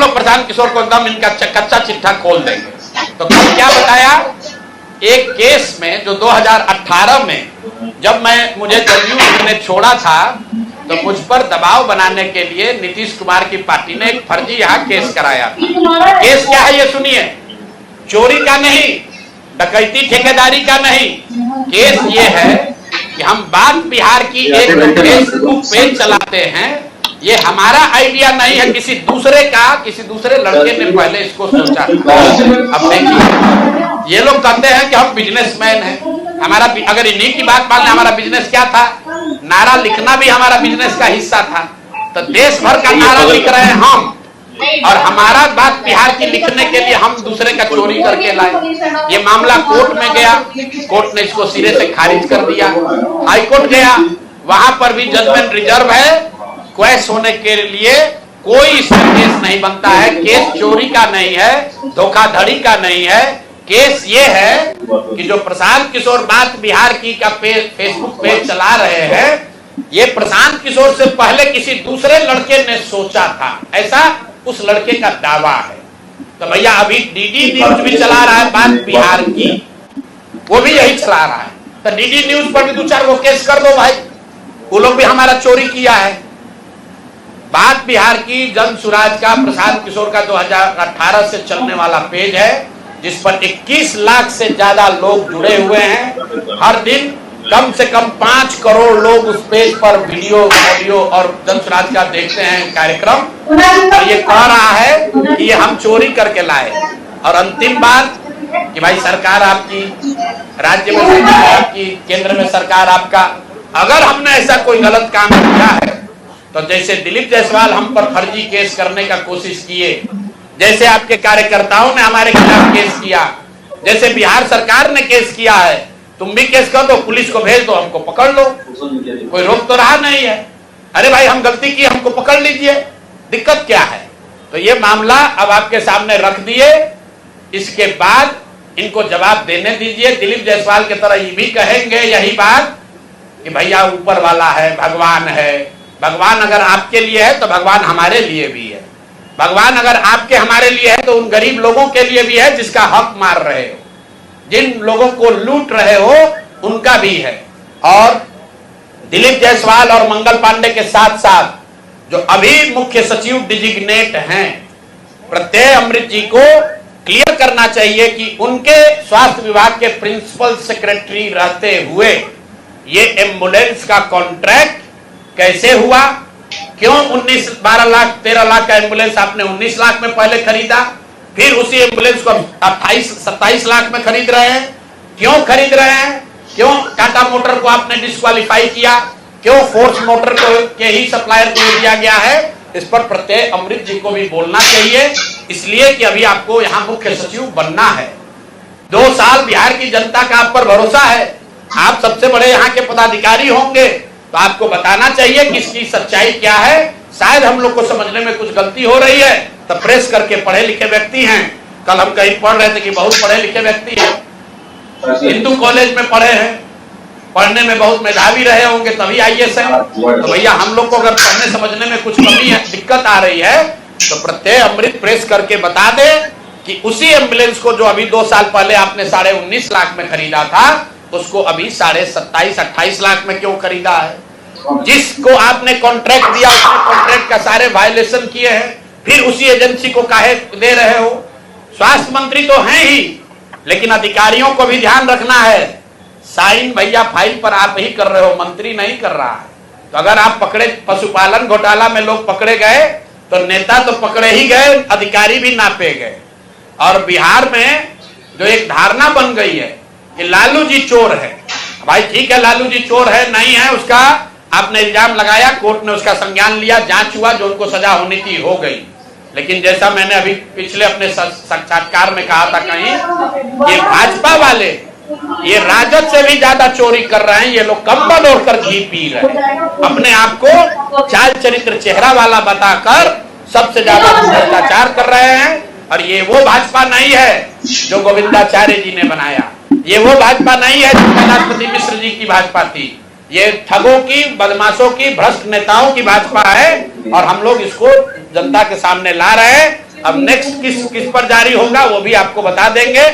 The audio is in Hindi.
लोग प्रशांत किशोर को एकदम इनका कच्चा चिट्ठा खोल देंगे। तो कल क्या बताया, एक केस में जो 2018 में जब मुझे जदयू ने छोड़ा था, तो मुझ पर दबाव बनाने के लिए नीतीश कुमार की पार्टी ने एक फर्जी यहाँ केस कराया था। केस क्या है ये सुनिए, चोरी का नहीं, डकैती ठेकेदारी का नहीं, केस ये है कि हम बात बिहार की एक फेसबुक पेज चलाते हैं, ये हमारा आइडिया नहीं है, किसी दूसरे लड़के ने पहले इसको सोचा। अब देखिए, ये लोग कहते हैं कि हम बिजनेसमैन हैं, हमारा अगर इन्हीं की बात मान लें, हमारा बिजनेस क्या था, नारा लिखना भी हमारा बिजनेस का हिस्सा था। तो देश भर का नारा लिख रहे हैं हम, और हमारा बात बिहार की लिखने के लिए हम दूसरे का चोरी करके लाए। ये मामला कोर्ट में गया, कोर्ट ने इसको सिरे से खारिज कर दिया। हाई कोर्ट गया, वहां पर भी जजमेंट रिजर्व है, क्वेश होने के लिए कोई इसमें केस नहीं बनता है। केस चोरी का नहीं है, धोखाधड़ी का नहीं है, केस ये है कि जो प्रशांत किशोर बात बिहार की का फेसबुक पेज चला रहे हैं, ये प्रशांत किशोर से पहले किसी दूसरे लड़के ने सोचा था, ऐसा उस लड़के का दावा है। तो भैया अभी डीडी न्यूज भी चला रहा है बात बिहार की, वो भी यही चला रहा है। तो डीडी न्यूज पर भी 2-4 वो केस कर दो भाई, वो लोग भी हमारा चोरी किया है। बात बिहार की जन सुराज का प्रशांत किशोर का 2018 से चलने वाला पेज है, जिस पर 21 लाख से ज्यादा लोग जुड़े हुए हैं। हर दिन कम से कम 5 करोड़ लोग उस पेज पर वीडियो, ऑडियो और जन सुराज का देखते हैं कार्यक्रम। और ये कह रहा है कि ये हम चोरी करके लाए। और अंतिम बात कि भाई सरकार आपकी, राज्य में सरकार आपकी, केंद्र में सरकार आपका, अगर हमने ऐसा कोई गलत काम किया है तो जैसे दिलीप जायसवाल हम पर फर्जी केस करने का कोशिश किए, जैसे आपके कार्यकर्ताओं ने हमारे खिलाफ केस किया, जैसे बिहार सरकार ने केस किया है, तुम भी केस कर दो, पुलिस को भेज दो, हमको पकड़ लो, कोई रोक तो रहा नहीं है। अरे भाई हम गलती की, हमको पकड़ लीजिए, दिक्कत क्या है। तो ये मामला अब आपके सामने रख दिए, इसके बाद इनको जवाब देने दीजिए। दिलीप जायसवाल की तरह ये भी कहेंगे यही बात कि भैया ऊपर वाला है, भगवान है। भगवान अगर आपके लिए है तो भगवान हमारे लिए भी है। भगवान अगर आपके हमारे लिए है तो उन गरीब लोगों के लिए भी है जिसका हक मार रहे हो, जिन लोगों को लूट रहे हो उनका भी है। और दिलीप जायसवाल और मंगल पांडे के साथ साथ जो अभी मुख्य सचिव डिजिग्नेट हैं, प्रत्यय अमृत जी को क्लियर करना चाहिए कि उनके स्वास्थ्य विभाग के प्रिंसिपल सेक्रेटरी रहते हुए ये एम्बुलेंस का कॉन्ट्रैक्ट कैसे हुआ, क्यों 12 लाख 13 लाख का एम्बुलेंस आपने 19 लाख में पहले खरीदा, फिर उसी एम्बुलेंस को 27 लाख में खरीद रहे हैं, क्यों खरीद रहे हैं, क्यों टाटा मोटर को आपने डिस्क्वालीफाई किया, क्यों फोर्स मोटर को के ही सप्लायर को दिया गया है, इस पर प्रत्यय अमृत जी को भी बोलना चाहिए। इसलिए कि अभी आपको यहाँ मुख्य सचिव बनना है, 2 साल बिहार की जनता का आप पर भरोसा है, आप सबसे बड़े यहाँ के पदाधिकारी होंगे, तो आपको बताना चाहिए कि इसकी सच्चाई क्या है। शायद हम लोग को समझने में कुछ गलती हो रही है, तो प्रेस करके पढ़े लिखे व्यक्ति हैं, कल हम कहीं पढ़ रहे थे कि बहुत पढ़े लिखे व्यक्ति हैं, हिंदू कॉलेज में पढ़े हैं, पढ़ने में बहुत मेधावी रहे होंगे तभी IAS है। तो भैया हम लोग को अगर पढ़ने समझने में कुछ कमी है, दिक्कत आ रही है, तो प्रत्यय अमृत प्रेस करके बता दे कि उसी एम्बुलेंस को जो अभी 2 साल पहले आपने 19.5 लाख में खरीदा था, उसको अभी 27-28 लाख में क्यों खरीदा है। जिसको आपने कॉन्ट्रैक्ट दिया उसने कॉन्ट्रैक्ट का सारे वायलेशन किए हैं, फिर उसी एजेंसी को काहे दे रहे हो। स्वास्थ्य मंत्री तो हैं ही, लेकिन अधिकारियों को भी ध्यान रखना है। साइन भैया फाइल पर आप ही कर रहे हो, मंत्री नहीं कर रहा है। तो अगर आप पकड़े, पशुपालन घोटाला में लोग पकड़े गए तो नेता तो पकड़े ही गए, अधिकारी भी नापे गए। और बिहार में जो एक धारणा बन गई है कि लालू जी चोर है, भाई ठीक है लालू जी चोर है नहीं है, उसका आपने इल्जाम लगाया, कोर्ट ने उसका संज्ञान लिया, जांच हुआ, जो उनको सजा होनी थी हो गई। लेकिन जैसा मैंने अभी पिछले अपने साक्षात्कार में कहा था कहीं, ये भाजपा वाले ये राजद से भी ज्यादा चोरी कर रहे हैं। ये लोग कंबल ओढ़कर घी पी रहे हैं, अपने आप को चाल चरित्र चेहरा वाला बताकर सबसे ज्यादा भ्रष्टाचार कर रहे हैं। और ये वो भाजपा नहीं है जो गोविंदाचार्य जी ने बनाया, ये वो भाजपा नहीं है जो कैलाशपति मिश्र जी की भाजपा थी। ये ठगों की, बदमाशों की, भ्रष्ट नेताओं की भाजपा है। और हम लोग इसको जनता के सामने ला रहे हैं अब नेक्स्ट किस पर जारी होगा वो भी आपको बता देंगे।